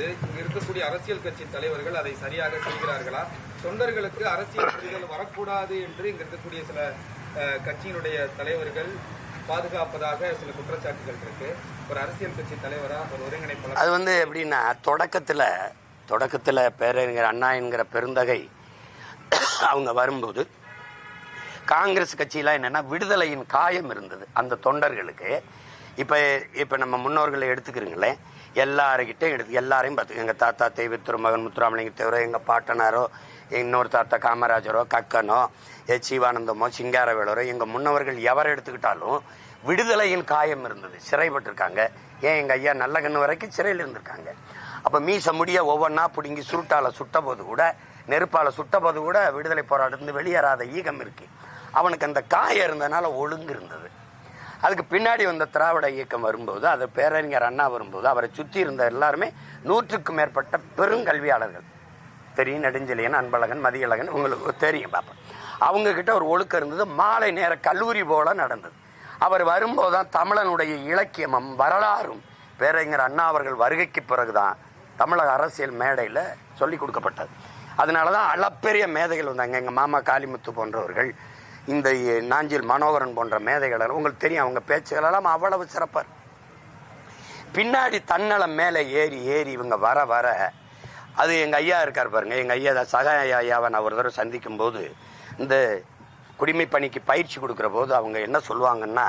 பொழுது இங்க இருக்கக்கூடிய அரசியல் கட்சி தலைவர்கள் அதை சரியாக செய்கிறார்களா? தொண்டர்களுக்கு அரசியல் புரிதல் வரக்கூடாது என்று இங்க இருக்கக்கூடிய சில கட்சியினுடைய தலைவர்கள் பாதுகாப்பதாக சில குற்றச்சாட்டுகள் இருக்கு. ஒரு அரசியல் கட்சி தலைவரா, ஒரு ஒருங்கிணைப்பாளர், அது எப்படின்னா தொடக்கத்துல பேரறிஞர் அண்ணா என்கிற பெருந்தகை அவங்க வரும்போது காங்கிரஸ் கட்சியில என்னன்னா விடுதலையின் காயம் இருந்தது அந்த தொண்டர்களுக்கு. இப்ப நம்ம முன்னோர்களை எடுத்துக்கிறீங்களே, எல்லாரையும் பார்த்து எங்க தாத்தா தெய்வ திருமகன் முத்துராமலிங்க தேவரோ, எங்க பாட்டனாரோ, இன்னொரு தாத்தா காமராஜரோ, கக்கனோ, சிவானந்தமோ, சிங்காரவேலரோ, எங்க முன்னவர்கள் எவரை எடுத்துக்கிட்டாலும் விடுதலையின் காயம் இருந்தது. சிறைப்பட்டிருக்காங்க. ஏன் எங்க ஐயா நல்லகண்ணு வரைக்கும் சிறையில் இருந்திருக்காங்க. அப்ப மீச முடிய ஒவ்வொன்னா பிடுங்கி சுருட்டால சுட்ட போது கூட, நெருப்பால சுட்ட போது கூட விடுதலை போராட்டத்திலிருந்து வெளியேறாத ஈகம் இருக்கு. அவனுக்கு அந்த காயம் இருந்ததுனால ஒழுங்கு இருந்தது. அதுக்கு பின்னாடி வந்த திராவிட இயக்கம் வரும்போது, அது பேரறிஞர் அண்ணா வரும்போது, அவரை சுற்றி இருந்த எல்லாருமே 100க்கும் மேற்பட்ட பெருங்கல்வியாளர்கள். தெரியும், நெடுஞ்செழியன், அன்பழகன், மதியழகன், உங்களுக்கு தெரியும் பாப்பா. அவங்க கிட்ட ஒரு ஒழுக்கம் இருந்தது. மாலை நேர கல்லூரி போல நடந்தது. அவர் வரும்போதுதான் தமிழனுடைய இலக்கியமும் வரலாறும் பேரறிஞர் அண்ணா அவர்கள் வருகைக்கு பிறகுதான் தமிழக அரசியல் மேடையில் சொல்லிக் கொடுக்கப்பட்டது. அதனாலதான் அளப்பெரிய மேதைகள் வந்தாங்க. எங்க மாமா காளிமுத்து போன்றவர்கள், இந்த நாஞ்சில் மனோகரன் போன்ற மேதைகள், உங்களுக்கு தெரியும், அவங்க பேச்சுகள் எல்லாம் அவ்வளவு சிறப்பார். பின்னாடி தன்னலம் மேலே ஏறி இவங்க வர வர, அது எங்க ஐயா இருக்கார் பாருங்க, எங்க ஐயா சகாய ஐயாவை நான் ஒரு தடவை சந்திக்கும் போது, இந்த குடிமை பணிக்கு பயிற்சி கொடுக்கிற போது அவங்க என்ன சொல்லுவாங்கன்னா,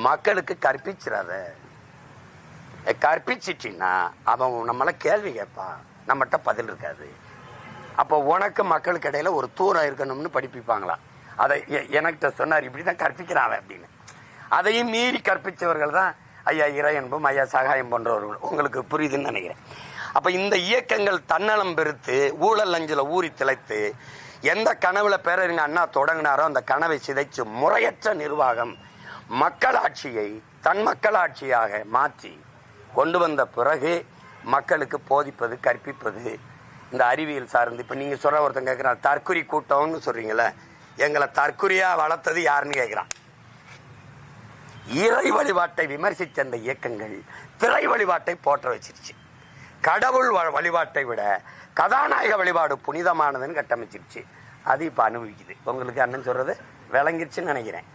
மக்களுக்கு கற்பிச்சிட்டின்னா அவன் நம்மள கேள்வி கேட்பான், நம்மகிட்ட பதில் இருக்காது. அப்போ உனக்கு மக்களுக்கு இடையில ஒரு தூரம் இருக்கணும்னு படிப்பிப்பாங்களாம். அதை எனக்கிட்ட சொன்னார், இப்படிதான் கற்பிக்கிறான் அப்படின்னு. அதையும் மீறி கற்பித்தவர்கள் தான் ஐயா இறையன்பும் ஐயா சகாயம் போன்றவர்கள். உங்களுக்கு புரியுதுன்னு நினைக்கிறேன். அப்ப இந்த இயக்கங்கள் தன்னலம் பெருத்து ஊழல் லஞ்சில ஊறி திளைத்து எந்த கனவுல பேரறிஞர் அண்ணா தொடங்கினாரோ அந்த கனவை சிதைச்சு முறையற்ற நிர்வாகம் மக்களாட்சியை தன் மக்களாட்சியாக மாற்றி கொண்டு வந்த பிறகு மக்களுக்கு போதிப்பது, கற்பிப்பது, இந்த அறிவியல் சார்ந்து. இப்ப நீங்க சொல்ற ஒருத்தன் கேட்கிறான், தற்குறி கூட்டம்னு சொல்றீங்களே, எங்களை தற்குறியா வளர்த்தது யாருன்னு கேட்கிறான். இறை வழிபாட்டை விமர்சித்த அந்த இயக்கங்கள் திரை வழிபாட்டை போற்ற வச்சிருச்சு. கடவுள் வழிபாட்டை விட கதாநாயக வழிபாடு புனிதமானதுன்னு கட்டமைச்சிருச்சு. அது இப்ப அனுபவிக்குது. உங்களுக்கு அண்ணன் சொல்றது விளங்கிருச்சுன்னு நினைக்கிறேன்.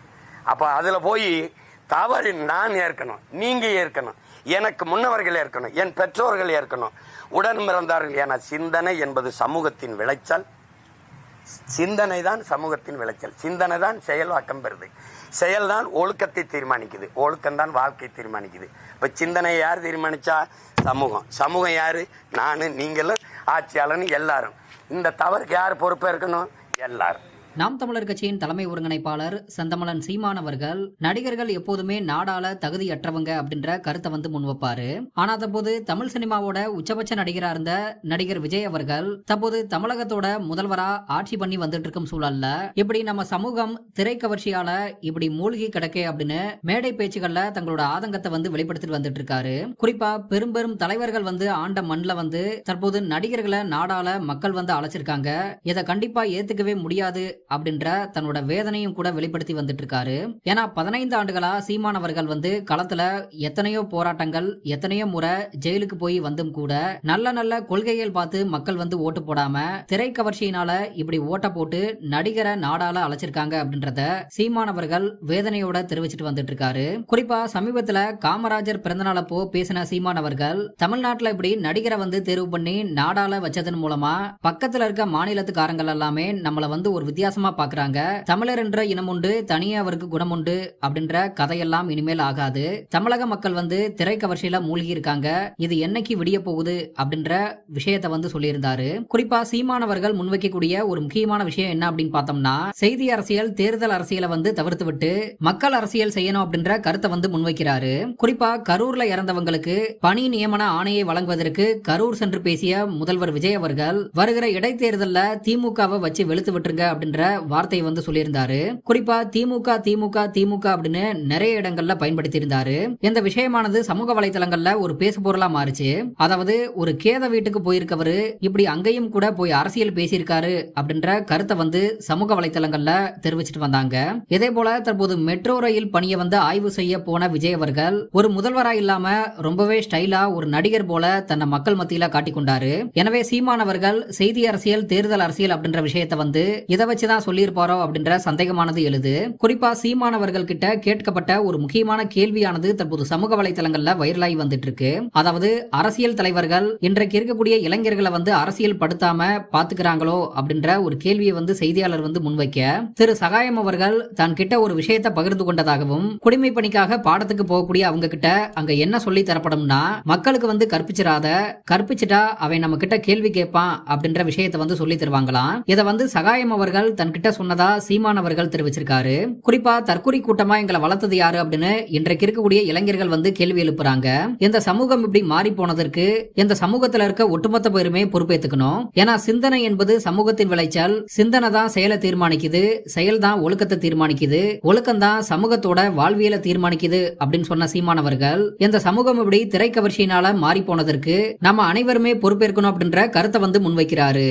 அப்ப அதுல போய் தவறு நான் ஏற்கணும், நீங்க ஏற்கணும், எனக்கு முன்னவர்கள் ஏற்கணும், என் பெற்றோர்கள் ஏற்கணும், உடன் பிறந்தார்கள் என சிந்தனை என்பது சமூகத்தின் விளைச்சல். சிந்தனை தான் சமூகத்தின் விளைச்சல். சிந்தனை தான் செயல்வாக்கம் பெறுது. செயல்தான் ஒழுக்கத்தை தீர்மானிக்குது. ஒழுக்கம் தான் வாழ்க்கை தீர்மானிக்குது. இப்ப சிந்தனை யார் தீர்மானிச்சா? சமூகம். சமூகம் யாரு? நானு, நீங்களும், ஆட்சியாளர்னு எல்லாரும். இந்த தவறுக்கு யார் பொறுப்பா இருக்கணும்? எல்லாரும். நாம் தமிழர் கட்சியின் தலைமை ஒருங்கிணைப்பாளர் செந்தமலன் சீமான் அவர்கள் நடிகர்கள் எப்போதுமே நாடால தகுதியற்றவங்க அப்படின்ற கருத்தை முன்வைப்பாரு. ஆனா தற்போது தமிழ் சினிமாவோட உச்சபட்ச நடிகரா இருந்த நடிகர் விஜய் அவர்கள் தற்போது தமிழகத்தோட முதல்வரா ஆட்சி பண்ணி வந்துட்டு இருக்கும் சூழல்ல இப்படி நம்ம சமூகம் திரைக்கவர்ச்சியால இப்படி மூழ்கி கிடக்கே அப்படின்னு மேடை பேச்சுகள்ல தங்களோட ஆதங்கத்தை வெளிப்படுத்திட்டு வந்துட்டு இருக்காரு. குறிப்பா பெரும் பெரும் தலைவர்கள் ஆண்ட மண்ல தற்போது நடிகர்களை நாடால மக்கள் அழைச்சிருக்காங்க. இதை கண்டிப்பா ஏத்துக்கவே முடியாது அப்படின்ற தன்னோட வேதனையும் கூட வெளிப்படுத்தி வந்துட்டு இருக்காரு. ஏன்னா 15 ஆண்டுகளா சீமான் அவர்கள் களத்துல எத்தனையோ போராட்டங்கள், எத்தனையோ முறை ஜெயிலுக்கு போய் வந்தும் கூட நல்ல நல்ல கொள்கைகள் பார்த்து மக்கள் ஓட்டு போடாம திரைக்கவர்ச்சியினால இப்படி ஓட்ட போட்டு நடிகரை நாடால அழைச்சிருக்காங்க அப்படின்றத சீமான் அவர்கள் வேதனையோட தெரிவிச்சிட்டு வந்துட்டு இருக்காரு. குறிப்பா சமீபத்துல காமராஜர் பிறந்தநாளப்போ பேசின சீமான் அவர்கள் தமிழ்நாட்டுல இப்படி நடிகரை தேர்வு பண்ணி நாடால வச்சதன் மூலமா பக்கத்துல இருக்க மாநிலத்துக்காரங்கள் எல்லாமே நம்மள ஒரு வித்தியாசமா பாக்குறாங்க. தமிழர் என்ற இனம் உண்டு, தனியே அவருக்கு குணம் உண்டு அப்படின்ற கதையெல்லாம் இனிமேல் ஆகாது. தமிழக மக்கள் திரைக்கவர்ச்சியில மூழ்கி இருக்காங்க. இது என்னைக்கு விடிய போகுது அப்படின்ற விஷயத்தை சொல்லியிருந்தாரு. குறிப்பா சீமானவர்கள் முன்வைக்கக்கூடிய ஒரு முக்கியமான விஷயம் என்ன அப்படின்னு பார்த்தோம்னா, செய்தி அரசியல், தேர்தல் அரசியலை தவிர்த்து விட்டு மக்கள் அரசியல் செய்யணும் அப்படின்ற கருத்தை முன்வைக்கிறாரு. குறிப்பா கரூர்ல இறந்தவங்களுக்கு பணி நியமன ஆணையை வழங்குவதற்கு கரூர் சென்று பேசிய முதல்வர் விஜய் அவர்கள் வருகிற இடைத்தேர்தல்ல திமுகவை வச்சு வெளுத்து விட்டுருங்க அப்படின்ற அப்படின்ற வார்த்தையை வந்து சொல்லியிருந்தாரு. குறிப்பா திமுக திமுக திமுக அப்படின்னு நிறைய இடங்கள்ல பயன்படுத்தி இருந்தாரு. இந்த விஷயமானது சமூக வலைதளங்கள்ல ஒரு பேசு பொருளா மாறுச்சு. அதாவது ஒரு கேத வீட்டுக்கு போயிருக்கவரு இப்படி அங்கேயும் கூட போய் அரசியல் பேசியிருக்காரு அப்படின்ற கருத்தை வந்து சமூக வலைதளங்கள்ல தெரிவிச்சிட்டு வந்தாங்க. இதே போல தற்போது மெட்ரோ ரயில் பணியை வந்து ஆய்வு செய்ய போன விஜய் அவர்கள் ஒரு முதல்வரா இல்லாம ரொம்பவே ஸ்டைலா ஒரு நடிகர் போல தன்னை மக்கள் மத்தியில காட்டிக்கொண்டாரு. எனவே சீமானவர்கள் செய்தி அரசியல் தேர்தல் அரசியல் அப்படின்ற விஷயத்தை வந்து இதை வச்சுதான் சொல்லியிருப்பாரோ அப்படின்ற சந்தேகமானது எழுது. குறிப்பா சீமானவர்கள் கிட்ட கேட்கப்பட்ட ஒரு முக்கியமான கேள்வியானது தற்போது சமூக வலைதளங்கள்ல வைரலாகி வந்துட்டு இருக்கு. அதாவது அரசியல் தலைவர்கள் இன்றைக்கு இருக்கக்கூடிய இளைஞர்களை வந்து அரசியல் படுத்தாம பாத்துக்கிறாங்களோ அப்படின்ற ஒரு கேள்வியை வந்து செய்தியாளர் வந்து முன்வைக்க திரு சகாயம் அவர்கள் தான் கிட்ட ஒரு விஷயத்தை பகிர்ந்து கொண்டதாகவும் குடிமை பணிக்காக பாடத்துக்கு போகக்கூடிய அவங்க கிட்ட அங்க என்ன சொல்லி தரப்படும்னா மக்களுக்கு வந்து கற்பிச்சுட்டா அவன் நம்ம கிட்ட கேள்வி கேட்பான் அப்படின்ற விஷயத்தை வந்து சொல்லி தருவாங்களாம். இதை வந்து சகாயம் அவர்கள் தன்கிட்ட சொன்னதா சீமான் அவர்கள் தெரிவிச்சிருக்காரு. குறிப்பா தற்கொலை கூட்டமா எங்களை வளர்த்தது யாரு அப்படின்னு இன்றைக்கு இருக்கக்கூடிய இளைஞர்கள் வந்து கேள்வி எழுப்புறாங்க. இந்த சமூகம் இப்படி மாறி போனதற்கு இந்த சமூகத்துல இருக்க ஒட்டுமொத்த பேருமே பொறுப்பேற்றுக்கணும். ஏன்னா சிந்தனை என்பது சமூகத்தின் விளைச்சல். சிந்தனை தான் செயலை தீர்மானிக்குது, செயல் தான் ஒழுக்கத்தை தீர்மானிக்குது, ஒழுக்கம் தான் சமூகத்தோட வாழ்வியலை தீர்மானிக்குது அப்படின்னு சொன்ன சீமானவர்கள் இந்த சமூகம் இப்படி திரைக்கவர்ச்சியினால மாறி போனதற்கு நம்ம அனைவருமே பொறுப்பேற்கணும் அப்படின்ற கருத்தை வந்து முன்வைக்கிறாரு.